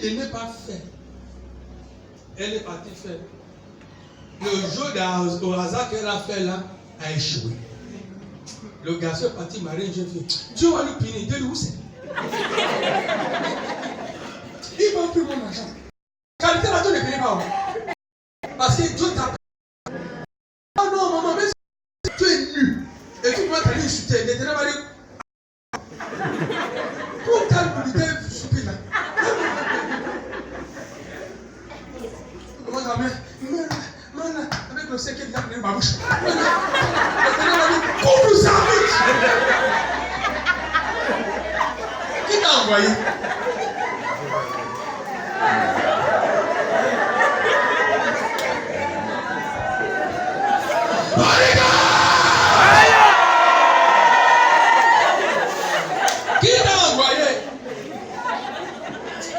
dit de ne pas faire. Elle est partie faire. Le jeu au hasard qu'elle a fait là a échoué. Le garçon est parti marier une jeune fille. Dieu va lui punir. Dieu où c'est? Il va plus mon argent. Qualité là, tu ne connais pas. Parce que Dieu t'a. Ah non, maman, mais tu es nu. Et tu vas t'aller insulter. Maintenant, va dire. Pour ta mobilité stupide là. Comment ça va? Avec le cinquième, il a pris ma bouche. Coupe ça vite. Qui t'a envoyé? Qui t'a envoyé?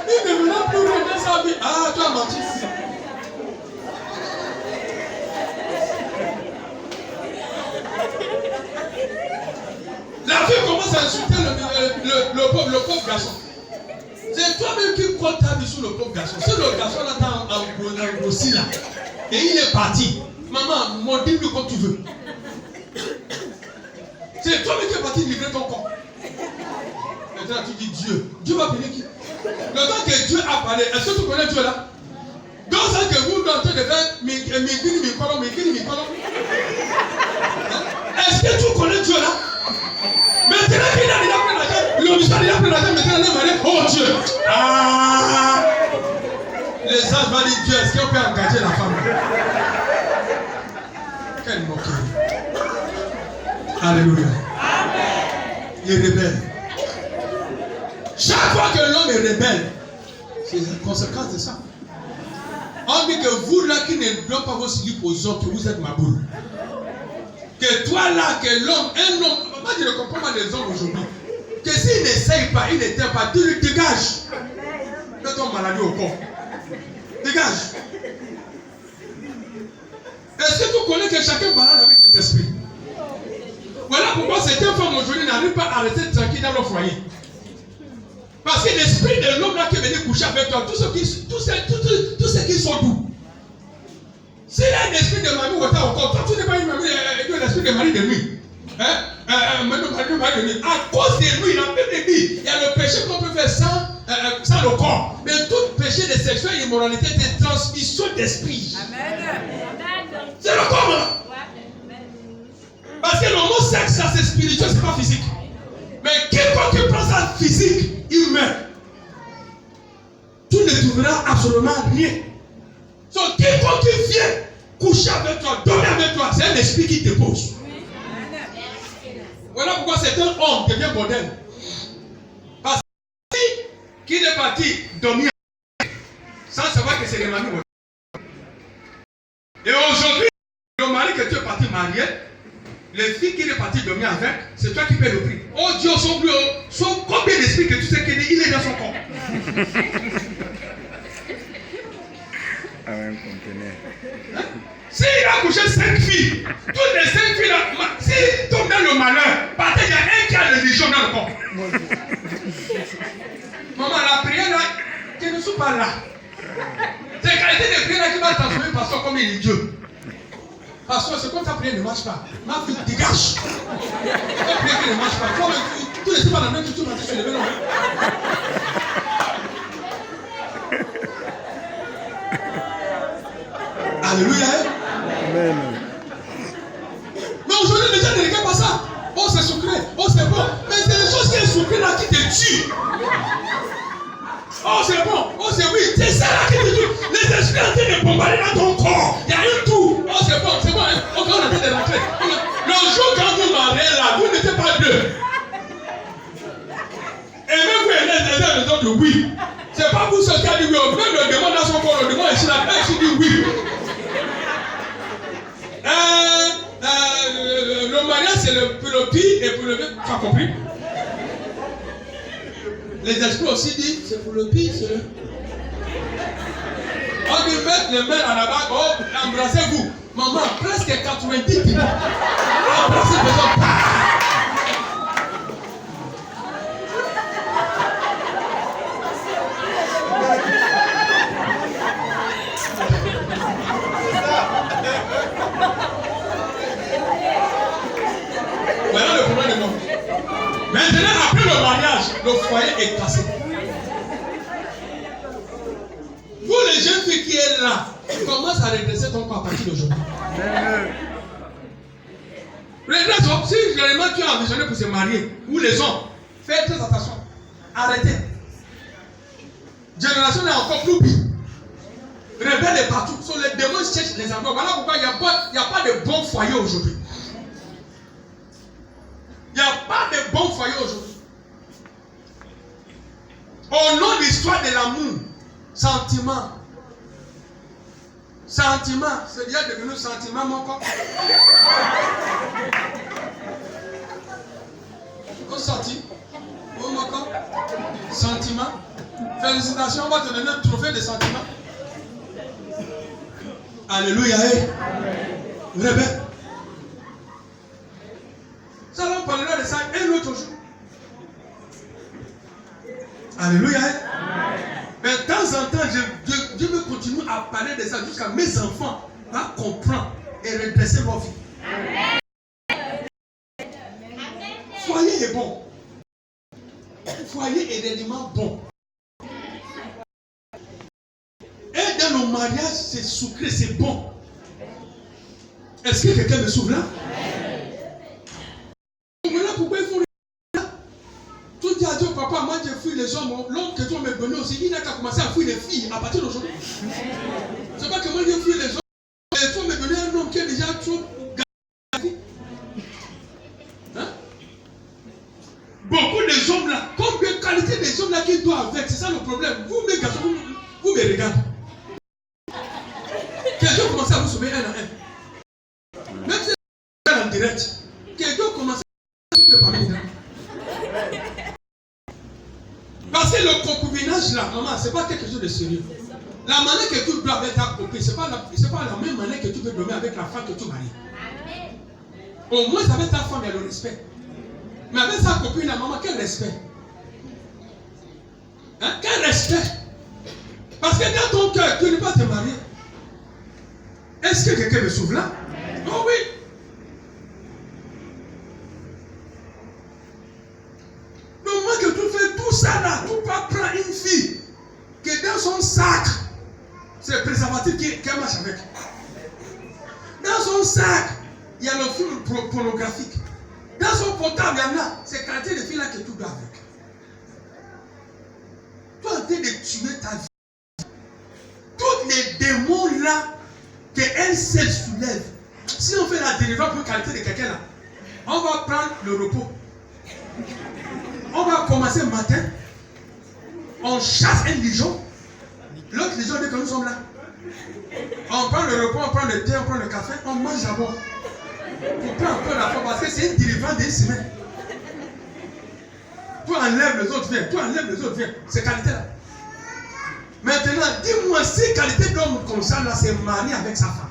Il ne voulait plus rendre sa vie. Ah, tu as menti. La fille commence à insulter le pauvre garçon. C'est toi-même qui crois ta vie sur le pauvre garçon. Si le garçon là t'a engrossi là, et il est parti, maman, monte-lui comme tu veux. C'est toi-même qui es parti livrer ton corps. Maintenant tu dis Dieu. Dieu va bénir qui? Le temps que Dieu a parlé, est-ce que tu connais Dieu là? Donc ça que vous êtes en train de faire est-ce que tu connais Dieu là? Maintenant qu'il a déjà pris la tête, le ministère a déjà pris la tête, maintenant il est marié. Oh Dieu! Ah! Les anges vont dire Dieu, est-ce qu'on peut engager la femme? Quelle moquerie! Alléluia! Amen! Il est rebelle. Chaque fois que l'homme est rebelle, c'est la conséquence de ça. On dit que vous là qui ne donnez pas vos slip aux hommes, que vous êtes ma boule. Que toi là, que l'homme, un homme, moi je ne comprends pas les hommes aujourd'hui. Que s'il n'essaye pas, il n'éteint pas, tu lui dégages. Fais ton maladie au corps. Dégage. Est-ce que tu connais que chacun balade avec les esprits? Voilà pourquoi certaines femmes aujourd'hui n'arrivent pas à rester tranquilles dans leur foyer. Parce que l'esprit de l'homme là qui est venu coucher avec toi, tous ceux qui sont doux. S'il y a un esprit de mari ou au corps, toi tu n'es pas une mamie, un esprit de mari de nuit. Mari de nuit. À cause de lui, la Bible dit, il y a le péché qu'on peut faire sans le corps. Mais tout péché de sexuelle immoralité est transmission d'esprit. Amen. C'est le corps là. Parce que le mot sexe, ça c'est spirituel, c'est pas physique. Mais quiconque qui prend ça physique, il meurt. Tu ne trouveras absolument rien. Donc, quiconque qui vient coucher avec toi, dormir avec toi, c'est un esprit qui te pose. Voilà pourquoi c'est un homme qui devient bordel. Parce qu'il est parti dormir sans savoir que c'est le mari. Et aujourd'hui, le mari que tu es parti marier, les filles qu'il est parti dormir avec, c'est toi qui paies le prix. Oh Dieu, son combien d'esprit que tu sais qu'il est dans son corps. S'il a couché 5 filles, toutes les 5 filles là, s'il tombe dans le malheur, parce qu'il y a un qui a le religion dans le corps. Maman, la prière là, tu ne suis pas là. C'est la qualité de prière là qui va transformer le pasteur comme il est Dieu. Pasteur, c'est comme ta prière ne marche pas. Ma fille, dégage. Ta prière qui ne marche pas. Toi, tu ne sais pas la même que tu m'as dit sur le vélo. Alléluia. Amen. Mais aujourd'hui, les gens ne regardent pas ça. Oh, c'est sucré. Oh, c'est bon. Mais c'est les choses qui sont sucrées là qui te tuent. Oh, c'est bon. Oh, c'est oui. C'est ça là qui te tue. Les esprits en train de bombarder dans ton corps. Il y a un tout. Oh, c'est bon. C'est bon. Hein? Oh, on a en train de rentrer. Le jour quand vous mariez là, vous n'étiez pas deux. Et même vous êtes les raisons de oui. C'est pas vous ce qui a dit oui. Même le démon dans son corps, le démon ici là, il dit oui. Le mariage c'est pour le pire et pour le bien. Tu as compris? Les esprits aussi disent c'est pour le pire, c'est le. On dit mettre les mains à la bague, oh, embrassez-vous. Maman, presque 90 kilos. Embrassez personne. Maintenant, après le mariage, le foyer est cassé. Vous, les jeunes filles qui sont là, commence à redresser ton corps à partir d'aujourd'hui. Redresse, si réellement tu as envisionné pour se marier, ou les hommes, faites très attention. Arrêtez. Génération est encore plus pire. Rebelle est partout. Les démons cherchent les endroits. Voilà pourquoi il n'y a pas de bon foyer aujourd'hui. Il n'y a pas de bon foyer aujourd'hui. Au nom de l'histoire de l'amour, sentiment. Sentiment, c'est bien devenu sentiment, mon corps. Au sorti, au mon corps, sentiment. Félicitations, on va te donner un trophée de sentiment. Alléluia. Rebelle. Ça, on parlera de ça un autre jour. Alléluia. Mais de temps en temps, Dieu me continue à parler de ça jusqu'à mes enfants vont comprendre et redresser leur vie. Foyer est bon. Foyer est d'éléments bons. Et dans nos mariages, c'est sucré, c'est bon. Est-ce que quelqu'un me souvient? Voilà pourquoi il faut. Tout dit à Dieu, papa, moi j'ai fui les hommes. L'homme que Dieu m'a donné aussi, il n'a qu'à commencer à fuir les filles à partir d'aujourd'hui. C'est pas que moi j'ai fui les hommes. Et toi m'a donné un homme qui est déjà trop gâté. Hein? Beaucoup de hommes là, combien de qualité des hommes là qui doivent avec, c'est ça le problème. Vous mes garçons, vous me regardez. Quelqu'un commence à vous sauver un à un. Même si c'est en direct, quelqu'un commence à vous parler là. Parce que le concubinage là, maman, c'est pas quelque chose de sérieux. La manière que tu dois avec ta copine, c'est pas la même manière que tu peux dormir avec la femme que tu maries. Au moins avec ta femme, il y a le respect. Mais avec sa copine, la maman, quel respect? Hein? Quel respect? Parce que dans ton cœur, tu ne peux pas te marier. Est-ce que quelqu'un me souvient? Oh oui. Le moment que tu fais tout ça là, tu vas prendre une fille que dans son sac, c'est le préservatif qu'elle marche avec. Dans son sac, il y a le film pornographique. Dans son portable, il y en a. C'est qualité de filles là que tu dois avec. Tu es en train de tuer ta vie. Tous les démons là, qu'elle seule soulève. Si on fait la délivrance pour qualité de quelqu'un là, on va prendre le repos. On va commencer le matin. On chasse un ligeon. L'autre ligeon, dès que nous sommes là, on prend le repos, on prend le thé, on prend le café, on mange d'abord. Pour prendre un peu la forme, parce que c'est une délivrance d'une semaine. Tu enlèves les autres, viens. Tu enlèves les autres, viens. C'est qualité là. Maintenant, dis-moi si qualité d'homme comme ça là, c'est marié avec sa femme.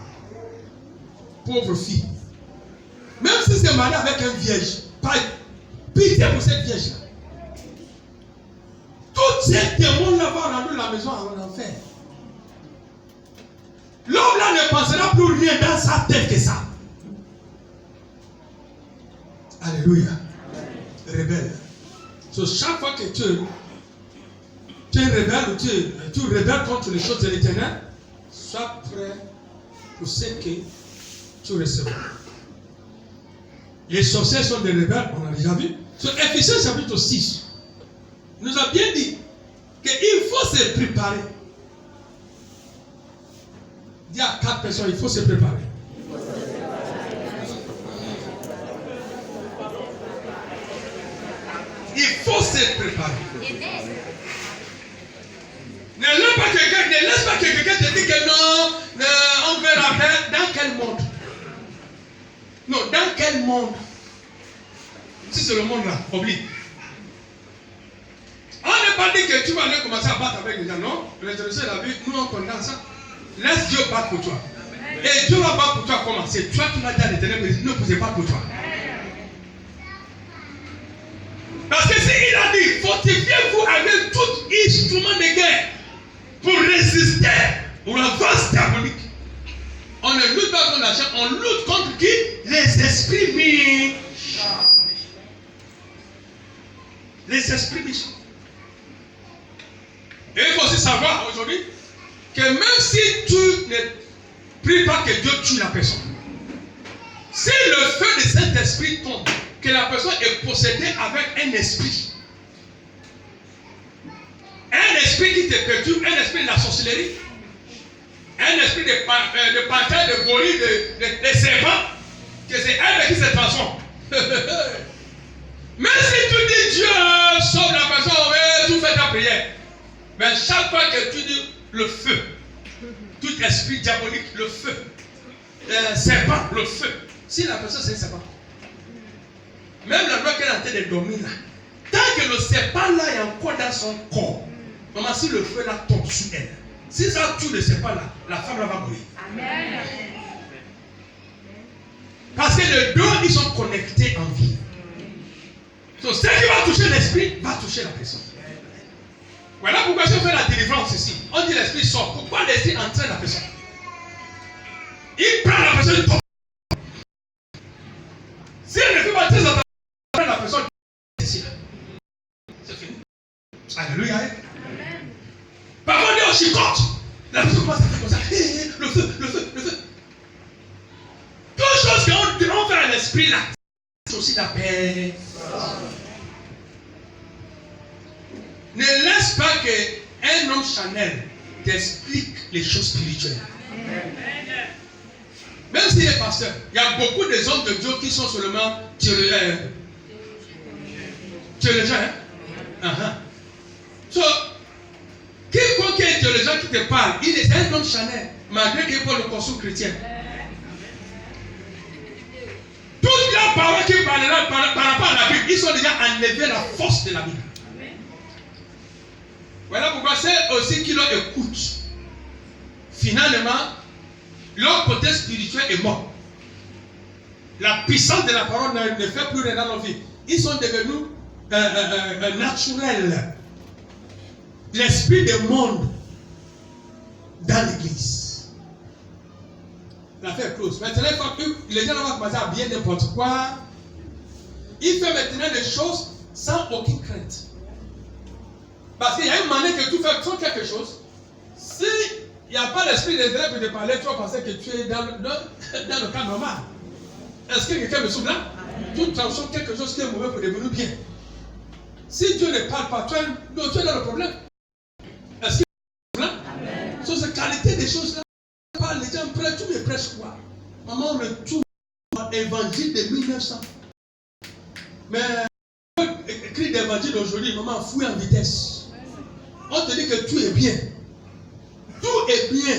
Pauvre fille. Même si c'est marié avec un vierge, pas pitié pour cette vierge là. Tous ces démons là vont rendre la maison en enfer. L'homme là ne pensera plus rien dans sa tête que ça. Alléluia. Rebelle. So, chaque fois que tu es rebelle ou tu rebelles contre les choses de l'Éternel, sois prêt pour ce que tu recevras. Les sorciers sont des rebelles, on a déjà vu. Sur Éphésiens chapitre 6, nous a bien dit qu'il faut se préparer. Dis à 4 personnes, il faut se préparer. Il faut se préparer. Ne laisse pas que quelqu'un te dise que non, on verra bien. Dans quel monde? Non, dans quel monde? Si c'est le monde là, oublie. On n'est pas dit que tu vas aller commencer à battre avec les gens, non? L'interrogation de la vie, nous on condamne ça. Laisse Dieu battre pour toi. Et Dieu va battre pour toi comment? C'est toi qui vas dire à l'Éternel, mais ne poussez pas pour toi. Parce que s'il a dit, fortifiez-vous avec tout instrument de guerre pour résister aux avances diaboliques. On ne lutte pas contre la chair, on lutte contre qui? Les esprits méchants. Les esprits méchants. Et il faut aussi savoir aujourd'hui que même si tu ne pries pas que Dieu tue la personne, si le feu de cet esprit tombe, que la personne est possédée avec un esprit qui te perturbe, un esprit de la sorcellerie, un esprit de panthère, de gorille, de serpent, que c'est elle qui se transforme. Mais si tu dis Dieu sauve la personne, oui, tu fais ta prière. Mais chaque fois que tu dis le feu, tout esprit diabolique, le feu, serpent, le feu, si la personne c'est un serpent, même la loi qu'elle est en train de dormir là, tant que le serpent là est encore dans son corps, maman, si le feu là tombe sur elle, si ça tue le serpent là, la femme là va mourir. Amen. Parce que les deux, ils sont connectés en vie. Donc, ce qui va toucher l'esprit, va toucher la personne. Voilà pourquoi je fais la délivrance ici. On dit l'esprit sort. Pourquoi l'esprit entraîne la personne? Il prend la personne, il tombe. Si elle ne fait pas très attention, la personne ici. C'est fini. Alléluia. Parfois, on est au chicote. La personne commence à faire comme ça. Le feu, le feu, le feu. Toutes choses qu'on fait à l'esprit là, c'est aussi la paix. Ne laisse pas qu'un homme charnel t'explique les choses spirituelles. Même s'il est pasteur, il y a beaucoup de hommes de Dieu qui sont seulement théologiens. So, quiconque est théologien qui te parle, il est un homme charnel, malgré qu'il n'est pas le consul chrétien. Toutes les paroles qui parlent par rapport à la Bible, ils sont déjà enlevés la force de la Bible. Voilà pourquoi c'est aussi qui leur écoute. Finalement, leur côté spirituel est mort. La puissance de la parole ne fait plus rien dans leur vie. Ils sont devenus naturels. L'esprit du monde dans l'église. L'affaire est close. Maintenant, les gens vont commencer à bien n'importe quoi. Il fait maintenant des choses sans aucune crainte. Parce qu'il y a une manière que tu fais quelque chose. Si il n'y a pas l'esprit des élèves pour te parler, tu vas penser que tu es dans le cas normal. Est-ce que quelqu'un me souvient? Tu transformes quelque chose qui est mauvais pour devenir bien. Si Dieu ne parle pas, tu es dans le problème. Est-ce que tu es sur cette qualité des choses-là, les gens prêchent, tu me prêches quoi? Maman, on retourne à l'évangile de 1900. Mais écrit l'évangile d'aujourd'hui, maman, fouille en vitesse. On te dit que tout est bien. Tout est bien.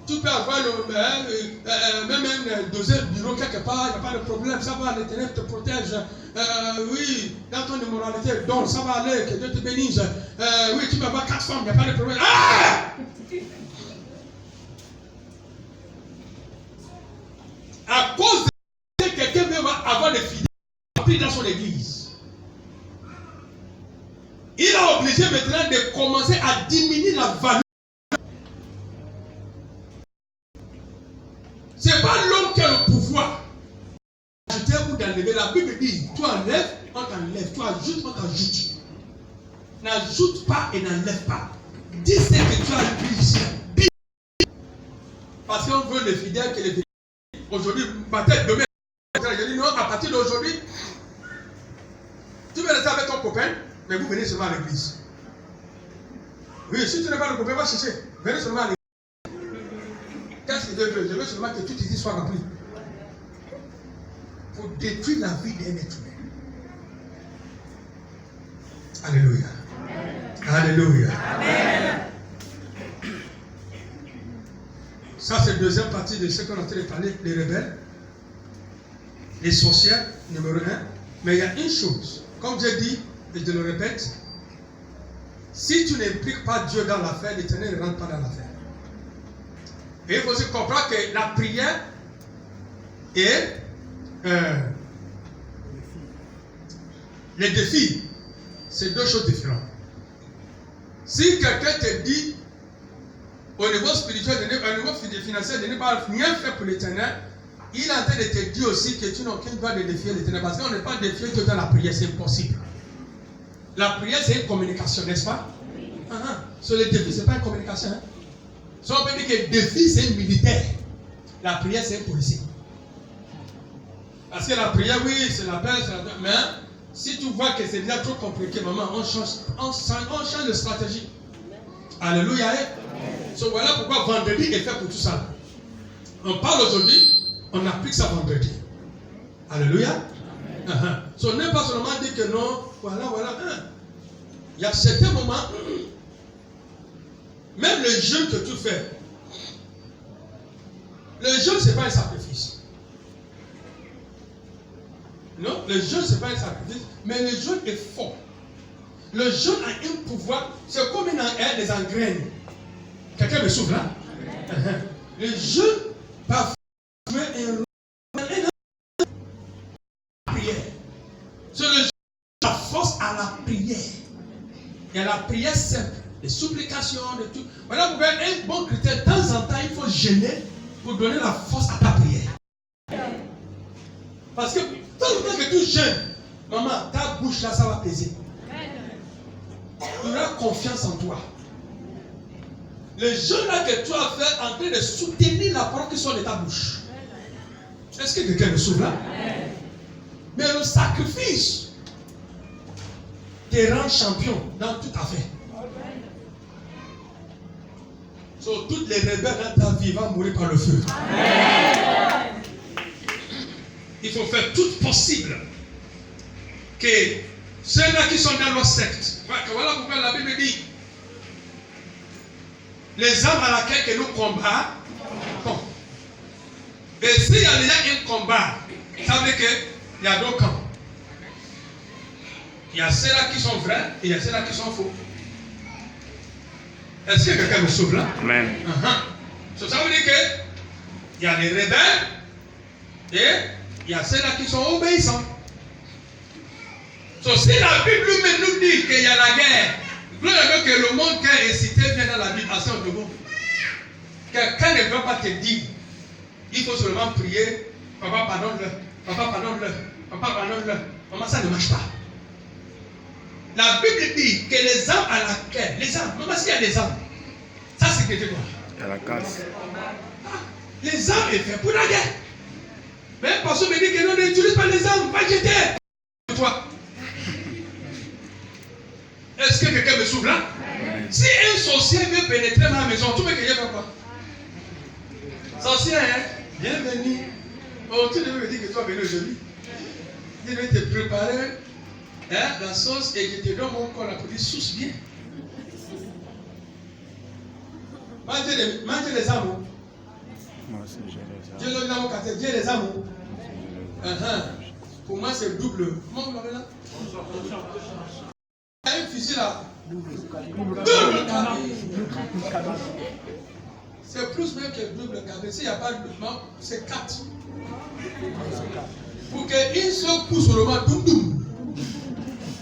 Tu peux avoir même un deuxième bureau quelque part, il n'y a pas de problème, ça va, l'Éternel te protège. Oui, dans ton immoralité, donc ça va aller, que Dieu te bénisse. Oui, tu peux avoir 4 femmes, il n'y a pas de problème. Ah! À cause de quelqu'un veut avoir des fidèles dans son église. Il a obligé maintenant de commencer à diminuer la valeur. Ce n'est pas l'homme qui a le pouvoir d'ajouter ou d'enlever. La Bible dit, tu enlèves, on t'enlève. Tu ajoutes, on t'ajoute. N'ajoute pas et n'enlève pas. Dis ce que tu as lu ici. Parce qu'on veut les fidèles que les fidèles. Aujourd'hui, peut-être demain, je dis non, à partir d'aujourd'hui, tu veux rester avec ton copain, mais vous venez seulement à l'église. Oui, si tu n'es pas le copain, va chercher. Venez seulement à l'église. Qu'est-ce que Dieu veut? Je veux seulement que tout ici soit rempli. Pour détruire la vie d'un être humain. Alléluia. Alléluia. Amen. Ça, c'est la deuxième partie de ce qu'on est en train de parler, les rebelles, les sorcières, numéro 1. Mais il y a une chose, comme j'ai dit, et je le répète, si tu n'impliques pas Dieu dans l'affaire, l'Éternel ne rentre pas dans l'affaire. Et il faut aussi comprendre que la prière et les défis, c'est deux choses différentes. Si quelqu'un te dit, au niveau spirituel, au niveau financier, de ne pas rien faire pour l'Éternel, il est en train de te dire aussi que tu n'as aucun droit de défier l'Éternel. Parce qu'on n'est pas défié que dans la prière, c'est impossible. La prière, c'est une communication, n'est-ce pas? Sur le défi, ce n'est pas une communication. Hein? So, on peut dire que le défi, c'est un militaire. La prière, c'est un policier. Parce que la prière, oui, c'est la paix, mais si tu vois que c'est déjà trop compliqué, maman, on change de stratégie. Alléluia. So, voilà pourquoi vendredi est fait pour tout ça. On parle aujourd'hui, on applique ça vendredi. Alléluia. So, on n'est pas seulement dit que non, voilà. Il y a certains moments, même le jeûne que tu fais, le jeûne, ce n'est pas un sacrifice. Non, le jeûne, ce n'est pas un sacrifice, mais le jeûne est fort. Le jeûne a un pouvoir, c'est comme des engraines. Quelqu'un me souffle là? Le jeûne va jouer un rôle dans la prière. C'est le jeûne qui force à la prière. Il y a la prière simple, les supplications, de tout. Voilà pourquoi un bon chrétien, de temps en temps, il faut jeûner pour donner la force à ta prière. Parce que tant que tu jeûnes, maman, ta bouche là, ça va peser. Tu auras confiance en toi. Le jeûne là que tu as fait en train de soutenir la parole qui sort de ta bouche. Est-ce que quelqu'un me souffle là? Mais le sacrifice te rend champion dans tout affaire. So, toutes les rebelles dans ta vie vont mourir par le feu. Il faut faire tout possible que ceux-là qui sont dans leur secte, voilà pourquoi la Bible dit les armes à laquelle nous combattons. Et s'il y a déjà un combat, ça veut dire qu'il y a deux camps. Il y a ceux-là qui sont vrais et il y a ceux-là qui sont faux. Est-ce que quelqu'un me sauve là? Amen. Ça veut dire qu'il y a les rebelles et il y a ceux-là qui sont obéissants. Si la Bible nous dit qu'il y a la guerre, que le monde qui est cité bien dans la Bible, assez en debout. Quelqu'un ne va pas te dire, il faut seulement prier, papa pardonne-le, papa pardonne-le, papa pardonne-le. Maman, ça ne marche pas. La Bible dit que les armes à laquelle, les armes, maman, s'il y a des armes, ça c'est que quoi? Il y a la casse. Les armes sont faites pour la guerre. Mais le pasteur me dit que non, n'utilise pas les armes, pas jeter. Toi. Est-ce que quelqu'un me souffle là? Si un sorcier veut pénétrer dans ma maison, tu veux que je fasse quoi? Sorcier, hein? Bienvenue. Oh, tu devais me dire que tu vas venir aujourd'hui. Je vais te préparer la sauce et je te donne mon corps pour dire souce bien. Mangez les amours. Dieu donne mon quartier, Dieu les amours. Pour moi, c'est double. Comment vous l'avez là? Il y a un fusil là. Double cabine. C'est plus même que double cabine. S'il n'y a pas de double, c'est 4. Pour qu'une seule pousse sur le mât, doum.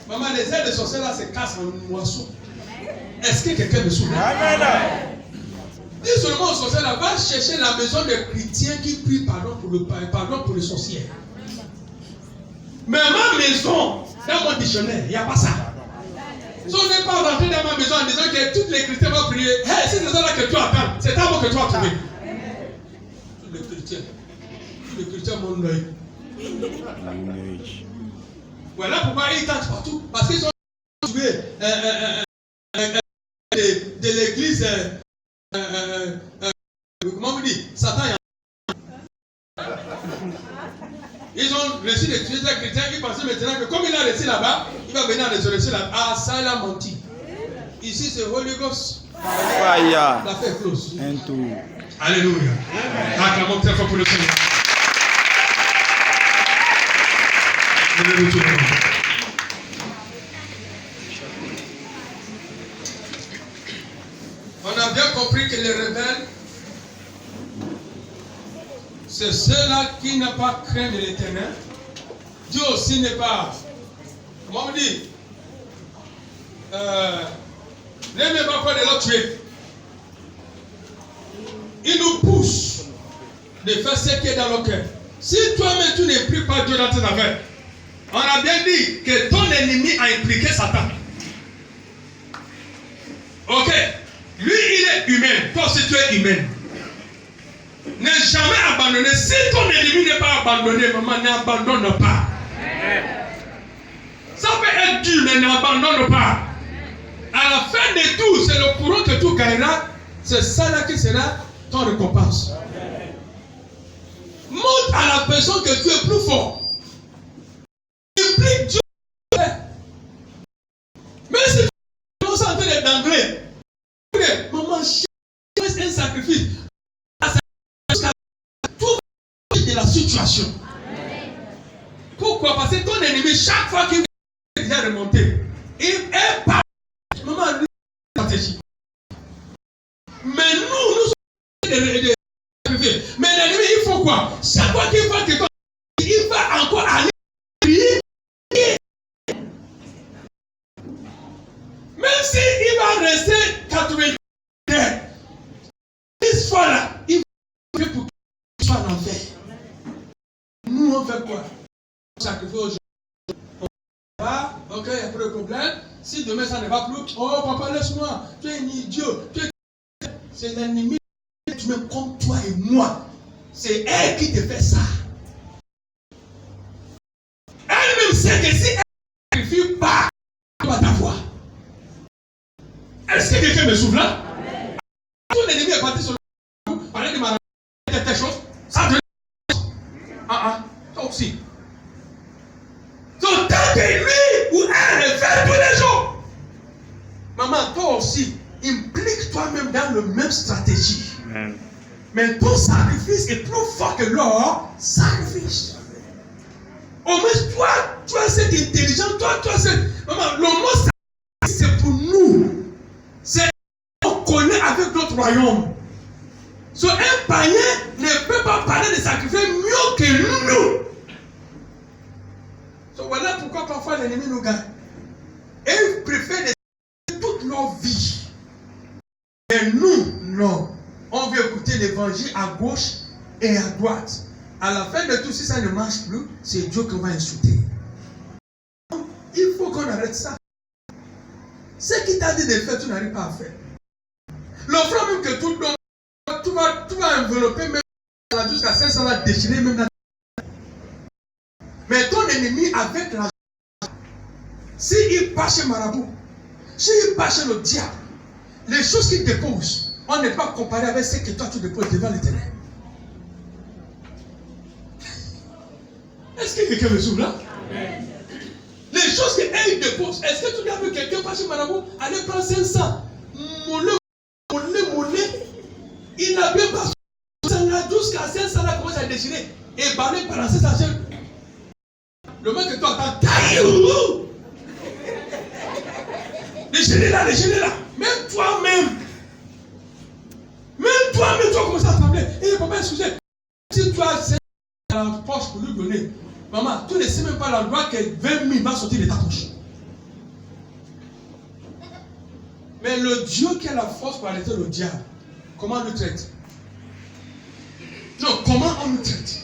Maman, les ailes de sorcier là se cassent en moisson. Est-ce que quelqu'un me souvient? Dis seulement au sorcier là, va chercher la maison des chrétiens qui prient pardon pour le sorcier. Mais ma maison, dans mon dictionnaire, il n'y a pas ça. Si on n'est pas rentré dans ma maison en disant que tous les chrétiens vont prier, hey, c'est ça là que tu attends, c'est à moi que tu vas trouver. Tous les chrétiens m'ont l'œil. Voilà pourquoi ils tentent partout. Parce qu'ils ont trouvé de l'église, comment vous dites, Satan. Ils ont reçu des chrétiens qui pensaient maintenant que comme il a reçu là-bas, il va venir à résurrection là-bas. Ah, ça il a menti. Ici c'est Holy Ghost. Fire. La fait close. Un tour. Alléluia. Acclamons très fort pour le Seigneur. On a bien compris que les rebelles, c'est ceux-là qui n'ont pas craint de l'Éternel. Dieu aussi n'est pas, comment on dit, n'aimez pas peur de l'autre tuer. Il nous pousse de faire ce qui est dans le cœur. Si toi-même tu ne pries pas Dieu dans tes affaires, on a bien dit que ton ennemi a impliqué Satan. tu es humaine. Ne jamais abandonner. Si ton ennemi n'est pas abandonné, maman, n'abandonne pas. Ça peut être dur, mais n'abandonne pas. À la fin de tout, c'est le courant que tu gagneras. C'est ça là qui sera ton récompense. Montre à la personne que tu es plus fort. Implique Dieu. Même si tu commences en train d'angler, maman, c'est un sacrifice. Tout de la situation. Pourquoi? Parce que ton ennemi, chaque fois qu'il vient remonter, il est pas. Maman, lui, stratégie. Mais nous sommes des sacrifices. Mais l'ennemi, il faut quoi? Chaque fois qu'il voit que toi, il va encore aller prier. Même s'il va rester 80 10 fois là, il va pour qu'il soit en enfer. Nous, on fait quoi? On sacrifie aujourd'hui. Ah, ok, il n'y a pas de problème. Si demain ça ne va plus, oh papa, laisse-moi. Tu es un idiot. C'est l'ennemi. Tu me comme toi et moi. C'est elle qui te fait ça. Elle-même sait que si elle ne sacrifie pas, elle va t'avoir. Est-ce que quelqu'un me souffle là? Ton ennemi est parti sur le parler de ma telle chose. Ça te toi aussi. Donc, tant que lui ou elle le fait tous les jours. Maman, toi aussi, implique toi-même dans le même stratégie. Amen. Mais ton sacrifice est plus fort que leur sacrifice. Au moins, toi, tu as cette intelligence, toi, cette. Maman, le mot sacrifice, c'est pour nous. C'est on connaît avec notre royaume. So, un païen ne peut pas parler de sacrifice mieux que nous. So, voilà pourquoi parfois l'ennemi nous gagne. Et ils préfèrent toute leur vie. Mais nous, non. On veut écouter l'évangile à gauche et à droite. À la fin de tout, si ça ne marche plus, c'est Dieu qu'on va insulter. Il faut qu'on arrête ça. Ce qui t'a dit de faire, tu n'arrives pas à faire. L'offrande même que tout donne, tu vas envelopper même jusqu'à 500 là, déchirer même la. Mais ton ennemi avec l'argent, s'il part chez Marabout, s'il part chez le diable, les choses qu'il dépose, on n'est pas comparé avec ce que toi tu déposes devant l'Éternel. Est-ce que quelqu'un me souffle là? Amen. Les choses qu'il dépose, est-ce que tu as vu quelqu'un passer Marabout aller prendre 500 mollet, il n'a bien pas jusqu'à 500 là commence à déchirer et baler par la 500. Le mec que toi attends, taillez-vous! Déchirez là. Même toi-même, tu as commencé à trembler. Et papa, excusez, si tu as dans la poche pour lui donner, maman, tu ne sais même pas l'endroit que 20 000 va sortir de ta poche. Mais le Dieu qui a la force pour arrêter le diable, comment on le traite? Non, comment on le traite?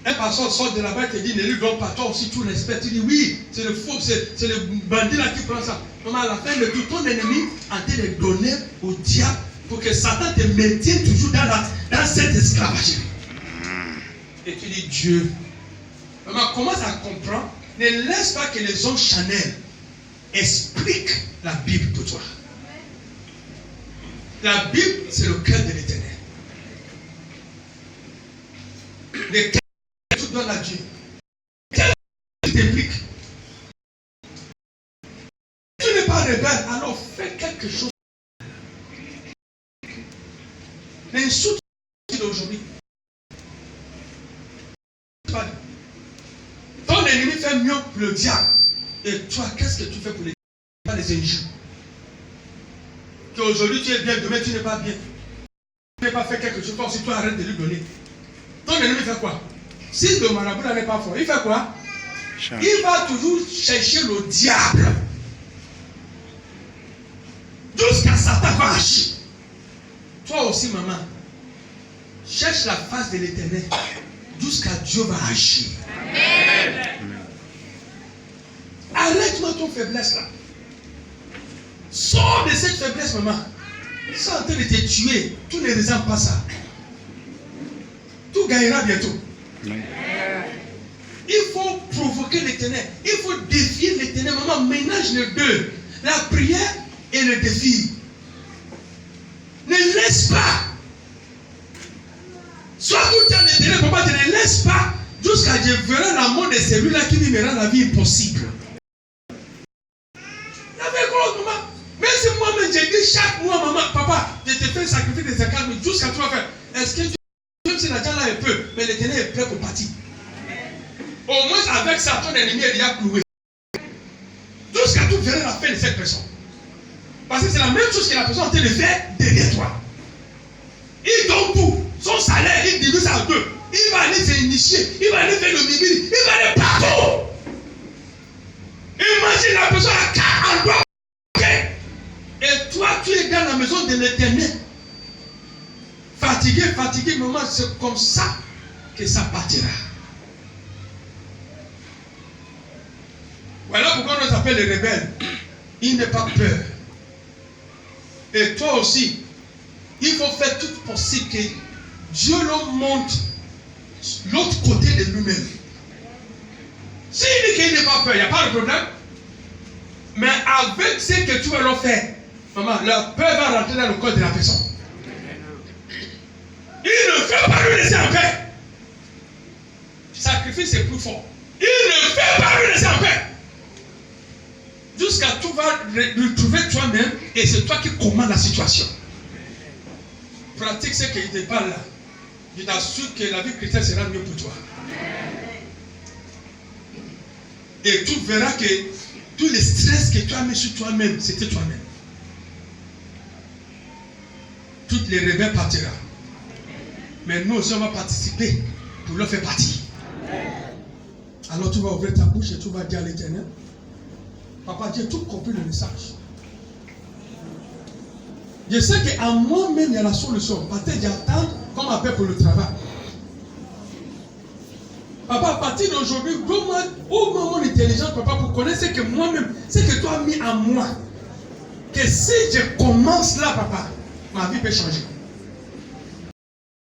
Un pasteur sort de là-bas et te dit, ne lui donne pas, toi aussi tu respectes. Tu dis, oui, c'est le faux, c'est le bandit là qui prend ça. Maman, à la fin de tout, ton ennemi a été de donner au diable pour que Satan te maintienne toujours dans cette esclavagerie. Et tu dis, Dieu, maman, commence à comprendre. Ne laisse pas que les hommes charnels expliquent la Bible pour toi. La Bible, c'est le cœur de l'Éternel. Le cœur que tu donnes à Dieu. Quel tu t'impliques? Tu n'es pas rebelle, alors fais quelque chose. L'insulte d'aujourd'hui. Ton ennemi fait mieux que le diable. Et toi, qu'est-ce que tu fais pour les injures? Qu'aujourd'hui tu es bien, demain tu n'es pas bien. Tu n'as pas fait quelque chose, toi aussi tu arrêtes de lui donner. Ton ennemi fait quoi? Si le marabout n'est pas fort, il fait quoi? Il va toujours chercher le diable. Jusqu'à Satan va agir. Toi aussi, maman, cherche la face de l'Éternel. Jusqu'à Dieu va agir. Amen. Arrête-moi ton faiblesse là. Sors de cette faiblesse, maman. sont en train de te tuer. Tout ne ressemble pas ça. Tout gagnera bientôt. Il faut provoquer l'Éternel. Il faut défier l'Éternel. Maman, ménage les deux. La prière et le défi. Ne laisse pas. Sois tout le temps l'Éternel, papa, ne laisse pas jusqu'à ce que je verrai la mort de celui-là qui lui mettra la vie impossible. Maman. Même si moi-même j'ai dit chaque mois, maman, papa, je te fais un sacrifice de 50 000 jusqu'à tu vas faire. Est-ce que tu, même si l'argent là est peu, mais l'Éternel est prêt pour partir. Au moins avec ça, ton ennemi est déjà cloué. Jusqu'à tu verras la fin de cette personne. Parce que c'est la même chose que la personne est en train de faire derrière toi. Il donne tout. Son salaire, il divise ça en deux. Il va aller s'initier. Il va aller faire le mimini. Il va aller partout. Imagine la personne à 40 doigts. Et toi, tu es dans la maison de l'Éternel. Fatigué, maman, c'est comme ça que ça partira. Voilà pourquoi on nous appelle les rebelles. Il n'est pas peur. Et toi aussi, il faut faire tout possible que Dieu leur montre l'autre côté de lui-même. S'il dit qu'il n'est pas peur, il n'y a pas de problème. Mais avec ce que tu vas leur faire, maman, leur peur va rentrer dans le corps de la personne. Il ne fait pas lui laisser en paix. Sacrifice est plus fort. Il ne fait pas lui laisser en paix. Jusqu'à tu vas le trouver toi-même et c'est toi qui commandes la situation. Pratique ce qu'il te parle là. Je t'assure que la vie chrétienne sera mieux pour toi. Et tu verras que tous les stress que tu as mis sur toi-même, c'était toi-même. Toutes les rebelles partiront. Mais nous aussi, on va participer pour leur faire partie. Alors tu vas ouvrir ta bouche et tu vas dire à l'Éternel, Papa, j'ai tout compris le message. Je sais qu'à moi-même, il y a la solution. Peut-être j'attends comme appel pour le travail. Papa, à partir d'aujourd'hui, ouvre mon intelligence, papa, pour connaître ce que moi-même, ce que tu as mis en moi. Que si je commence là, papa, ma vie peut changer.